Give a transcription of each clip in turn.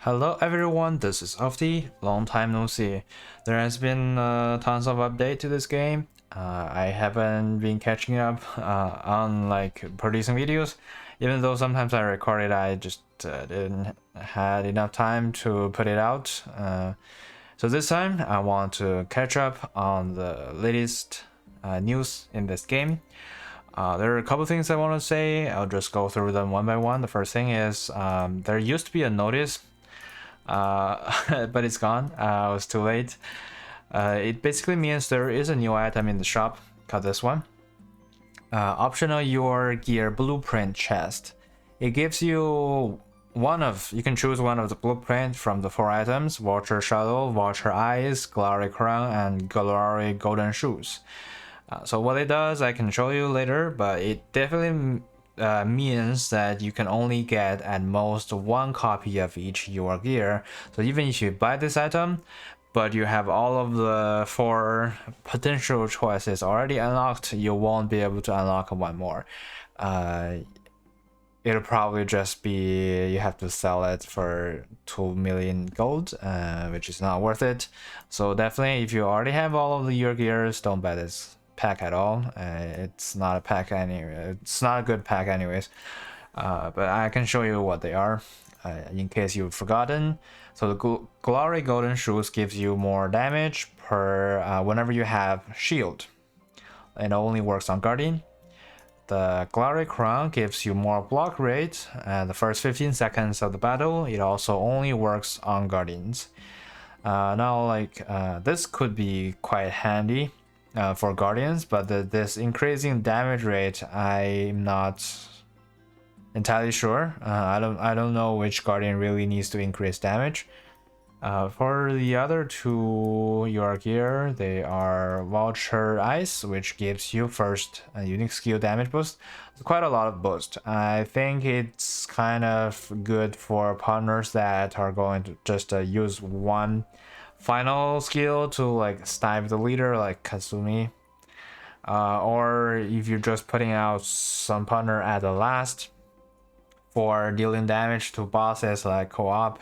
Hello everyone, this is Ofty. Long time no see. There has been tons of update to this game. I haven't been catching up on producing videos, even though sometimes I record it. I just didn't had enough time to put it out. So this time I want to catch up on the latest news in this game. There are a couple things I want to say. I'll just go through them one by one. The first thing is there used to be a notice, but it's gone. It was too late. It basically means there is a new item in the shop called this one. Optional Your Gear Blueprint Chest. It gives you you can choose one of the blueprint from the 4 items: Vulture Shuttle, Vulture Eyes, Glory Crown, and Glory Golden Shoes. So what it does, I can show you later, but it definitely means that you can only get at most 1 copy of each your gear. So even if you buy this item, but you have all of the 4 potential choices already unlocked, you won't be able to unlock one more. It'll probably just be you have to sell it for 2 million gold, which is not worth it. So definitely, if you already have all of your gears, don't buy this pack at all. It's not a pack anyway. It's not a good pack anyways. But I can show you what they are in case you've forgotten. So the Glory Golden Shoes gives you more damage per whenever you have shield. It only works on Guardian. The Glory Crown gives you more block rate the first 15 seconds of the battle. It also only works on Guardians. This could be quite handy for Guardians, but this increasing damage rate, I'm not entirely sure. I don't know which Guardian really needs to increase damage. For the other 2 your gear, they are Vulture Ice, which gives you first a unique skill damage boost. It's quite a lot of boost. I think it's kind of good for partners that are going to just use one final skill to snipe the leader, like Kasumi. Or if you're just putting out some partner at the last for dealing damage to bosses like co-op.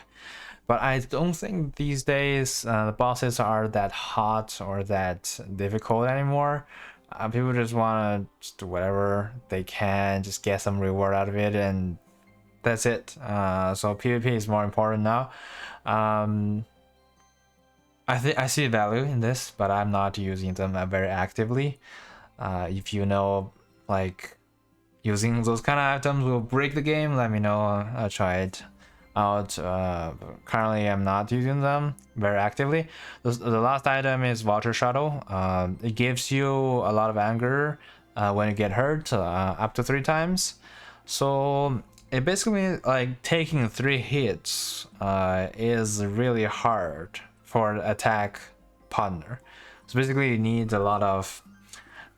But I don't think these days the bosses are that hot or that difficult anymore. People just want to do whatever they can, just get some reward out of it, and that's it. So PvP is more important now. I see value in this, but I'm not using them very actively. If you know, using those kind of items will break the game, let me know. I'll try it out. Currently I'm not using them very actively. The last item is Vulture Shuttle. It gives you a lot of anger when you get hurt, up to 3 times. So it basically, taking 3 hits is really hard for an attack partner. So basically you need a lot of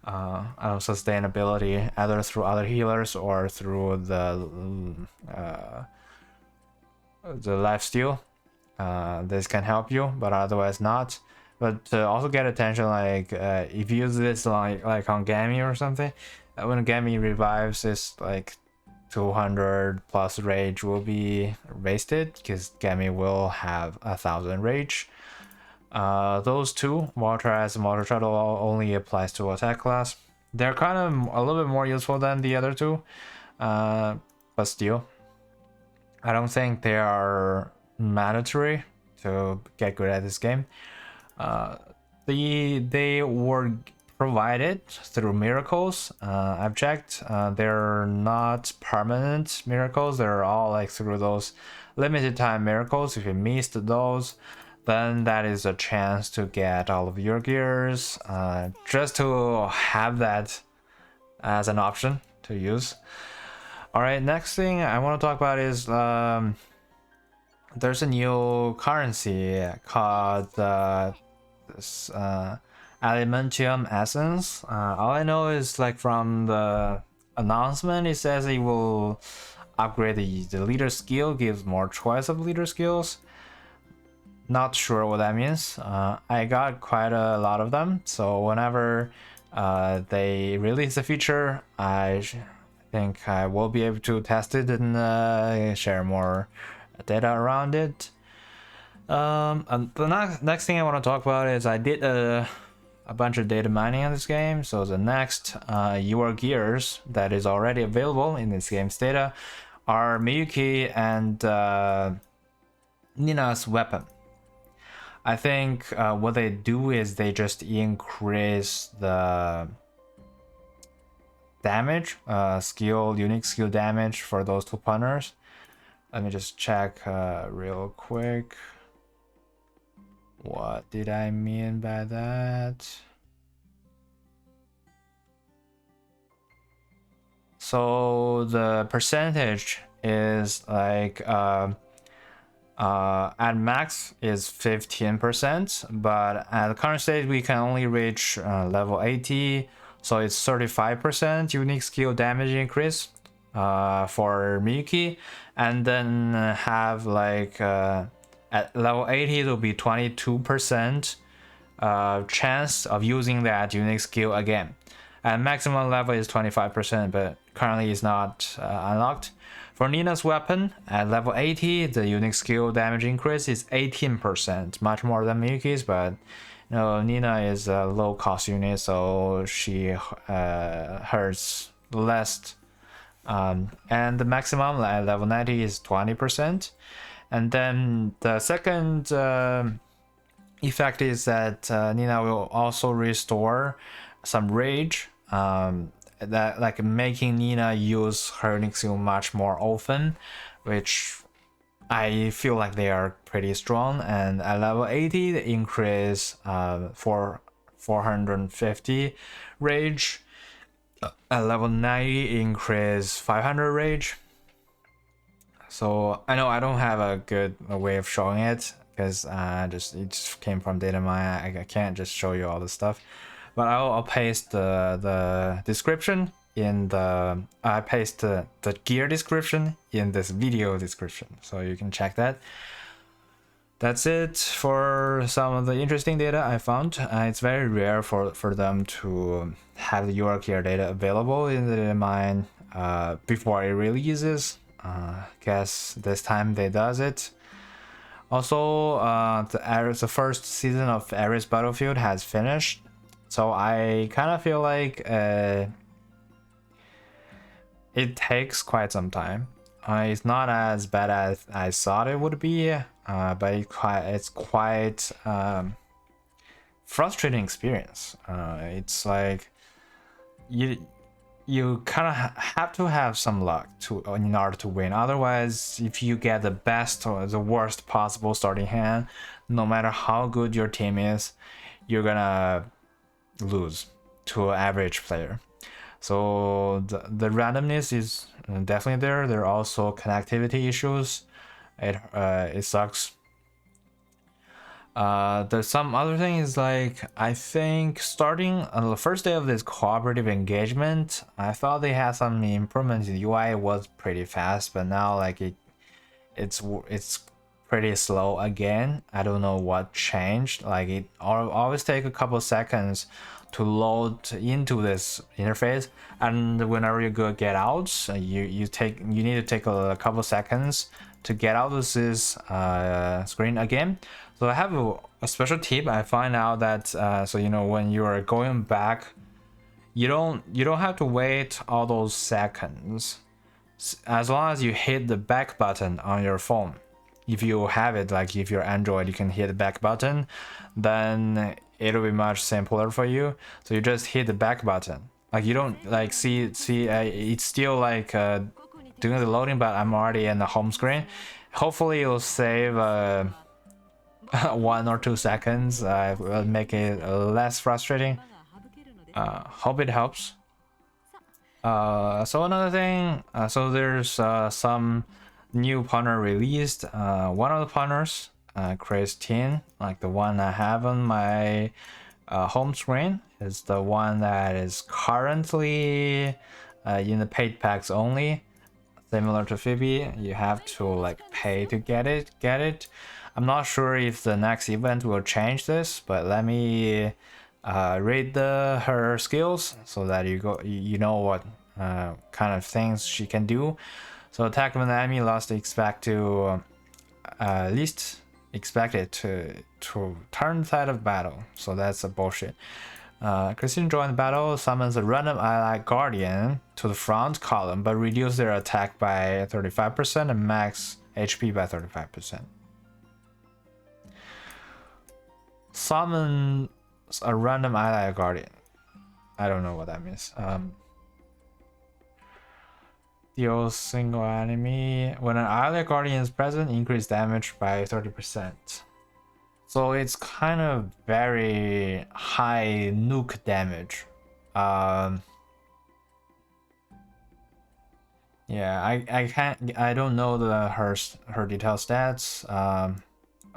sustainability, either through other healers or through the lifesteal. This can help you, but otherwise not. But to also get attention, if you use this like on Gami or something, when Gami revives, it's 200 plus rage will be wasted because Gami will have 1000 rage. Those 2, Vulture Eyes and Vulture Shuttle, only applies to attack class. They're kind of a little bit more useful than the other 2, but still, I don't think they are mandatory to get good at this game. They were provided through miracles. I've checked. They're not permanent miracles. They're all through those limited time miracles. If you missed those, then that is a chance to get all of your gears, just to have that as an option to use. Alright, next thing I want to talk about is there's a new currency called this Alimentium Essence. All I know is from the announcement, it says it will upgrade the leader skill, gives more choice of leader skills. Not sure what that means. I got quite a lot of them, so whenever they release a feature, I think I will be able to test it and share more data around it. And the next thing I want to talk about is I did a bunch of data mining in this game. So the next your gears that is already available in this game's data are Miyuki and Nina's weapon. I think what they do is they just increase the damage, unique skill damage for those two partners. Let me just check real quick. What did I mean by that? So the percentage is like at max is 15%, but at the current stage we can only reach level 80, so it's 35% unique skill damage increase for Miyuki, and then have like at level 80 it will be 22% chance of using that unique skill again. And maximum level is 25%, but currently it's not unlocked. For Nina's weapon, at level 80, the unique skill damage increase is 18%, much more than Miyuki's, but you know, Nina is a low cost unit, so she hurts less. And the maximum at level 90 is 20%. And then the second effect is that Nina will also restore some rage, that like making Nina use her unique skill much more often, which I feel like they are pretty strong. And at level 80 they increase for 450 rage. At level 90 increase 500 rage. So I know I don't have a good way of showing it because it just came from data mine. I can't just show you all the stuff, but I'll paste the description in the the gear description in this video description, so you can check that. That's it for some of the interesting data I found. It's very rare for them to have the UR gear data available in the data mine before it releases. Guess this time they does it. Also, the first season of Ares Battlefield has finished, so I kind of feel like it takes quite some time. It's not as bad as I thought it would be, but it's quite frustrating experience. It's like you kind of have to have some luck in order to win. Otherwise, if you get the best or the worst possible starting hand, no matter how good your team is, you're gonna lose to an average player. So the randomness is definitely there. There are also connectivity issues. It sucks. There's some other things, like I think starting on the first day of this cooperative engagement, I thought they had some improvements in UI. It was pretty fast, but now like it's pretty slow again. I don't know what changed. Like it always take a couple seconds to load into this interface, and whenever you get out, you need to take a couple seconds to get out of this screen again. So I have a special tip. I find out that so you know, when you are going back, you don't have to wait all those seconds. As long as you hit the back button on your phone, if you have it, like if you're Android, you can hit the back button, then it'll be much simpler for you. So you just hit the back button. Like you don't like see it's still like doing the loading, but I'm already in the home screen. Hopefully it'll save 1 or 2 seconds. Will make it less frustrating. Hope it helps. So another thing, so there's some new partner released. One of the partners, Christine, like the one I have on my home screen, is the one that is currently in the paid packs only. Similar to Phoebe, you have to like pay to get it. I'm not sure if the next event will change this, but let me read her skills so that you know what kind of things she can do. So attack when the enemy lost expect to least expected to turn the tide of battle. So that's a bullshit. Christine joined the battle, summons a random ally guardian to the front column, but reduce their attack by 35% and max HP by 35%. Summons a random ally guardian. I don't know what that means. Deal single enemy. When an ally guardian is present, increase damage by 30%. So it's kind of very high nuke damage. Yeah, I don't know her detailed stats.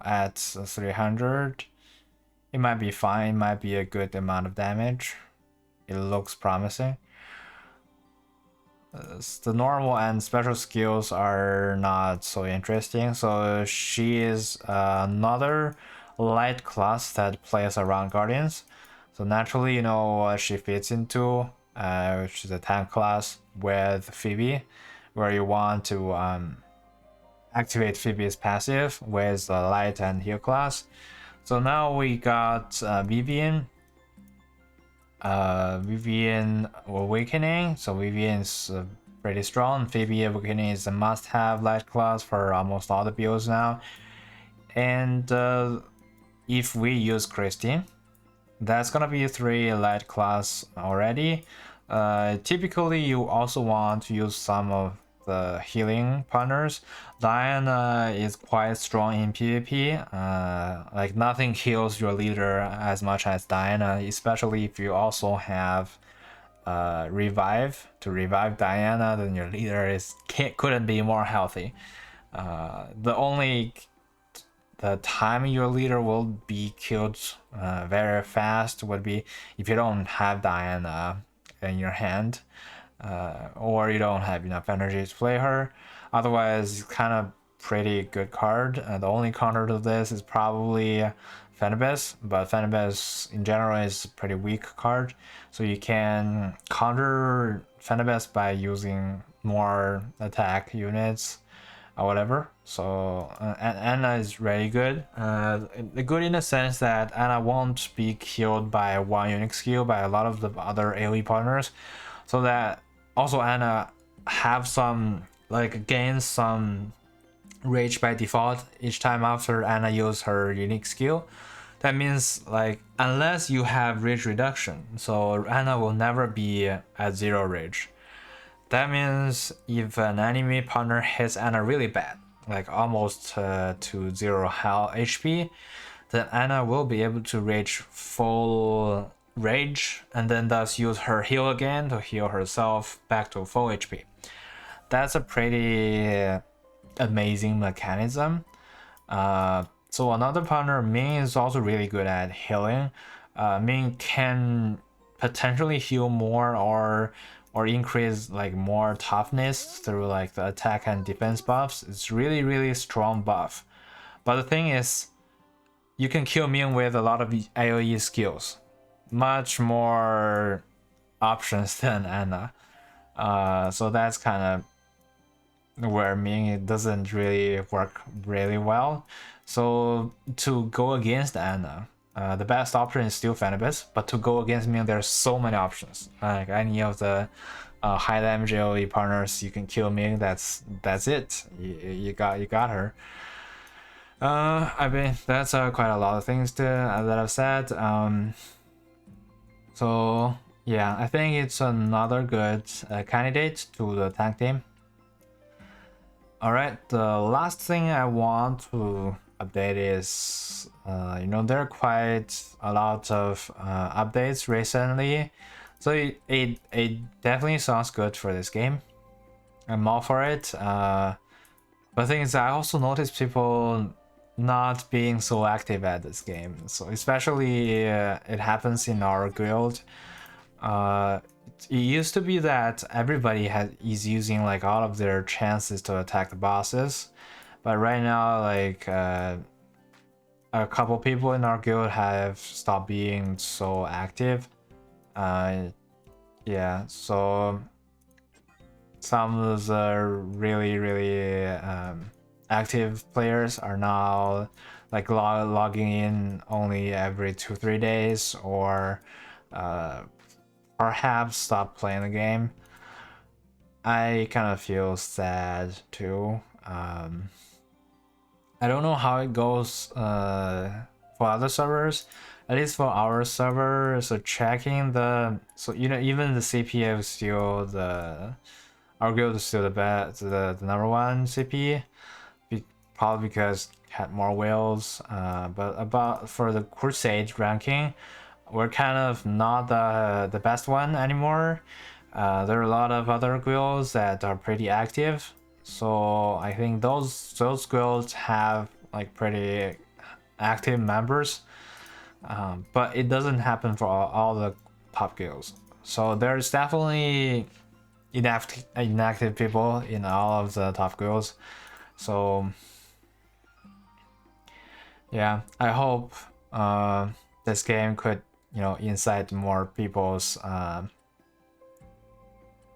At 300, it might be fine. It might be a good amount of damage. It looks promising. The normal and special skills are not so interesting. So she is another light class that plays around guardians. So naturally, you know what she fits into, which is a tank class with Phoebe, where you want to activate Phoebe's passive with the light and heal class. So now we got Vivian. Vivian Awakening. So Vivian's pretty strong. Phoebe Awakening is a must-have light class for almost all the builds now. And if we use Christine, that's gonna be 3 light class already. Typically, you also want to use some of the healing partners. Diana is quite strong in PvP. Like nothing heals your leader as much as Diana, especially if you also have revive to revive Diana. Then your leader couldn't be more healthy. The time your leader will be killed very fast would be if you don't have Diana in your hand, or you don't have enough energy to play her. Otherwise, it's kind of pretty good card. The only counter to this is probably Phanabis, but Phanabis in general is a pretty weak card. So you can counter Phanabis by using more attack units or whatever. So Anna is really good. Good in the sense that Anna won't be killed by one unique skill by a lot of the other AoE partners. So that also Anna have some, like, gains some rage by default each time after Anna use her unique skill. That means, like, unless you have rage reduction, so Anna will never be at 0 rage. That means if an enemy partner hits Anna really bad, like almost to 0 HP, then Anna will be able to rage full rage and then thus use her heal again to heal herself back to full HP. That's a pretty amazing mechanism. So another partner, Ming, is also really good at healing. Ming can potentially heal more or increase like more toughness through like the attack and defense buffs. It's really strong buff. But the thing is, you can kill Ming with a lot of AoE skills, much more options than Anna. So that's kind of where Ming, it doesn't really work really well. So to go against Anna, the best option is still Phanabis, but to go against Ming, there's so many options. Like any of the high damage AoE partners, you can kill Ming. That's it. You got her. I mean, that's quite a lot of things that I've said. So yeah, I think it's another good candidate to the tank team. All right, the last thing I want to update is, there are quite a lot of updates recently, so it definitely sounds good for this game. I'm all for it. But the thing is, I also noticed people not being so active at this game. So especially it happens in our guild. It used to be that everybody is using like all of their chances to attack the bosses, but right now, like, a couple people in our guild have stopped being so active. Yeah, so some of the really active players are now like logging in only every 2-3 days, or perhaps stop playing the game. I kind of feel sad too. I don't know how it goes for other servers. At least for our server, so checking the even the CPU is still our guild is still the best, the number one CP, probably because it had more whales. But about for the Crusade ranking, we're kind of not the best one anymore. There are a lot of other guilds that are pretty active, so I think those guilds have like pretty active members, but it doesn't happen for all the top guilds. So there's definitely inactive people in all of the top guilds. So yeah, I hope this game could incite more people's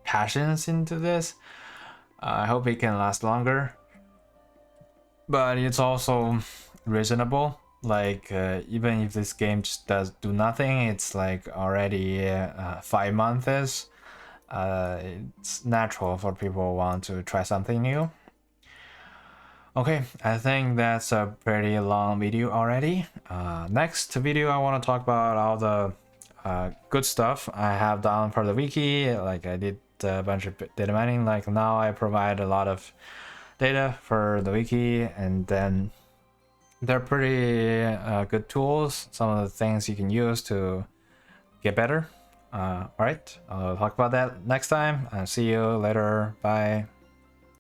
passions into this. I hope it can last longer, but it's also reasonable. Like even if this game just does do nothing, it's like already 5 months. It's natural for people who want to try something new. Okay, I think that's a pretty long video already. Next video, I want to talk about all the good stuff I have done for the wiki. Like I did a bunch of data mining. Like now I provide a lot of data for the wiki, and then they're pretty good tools. Some of the things you can use to get better. All right, I'll talk about that next time. See you later. Bye.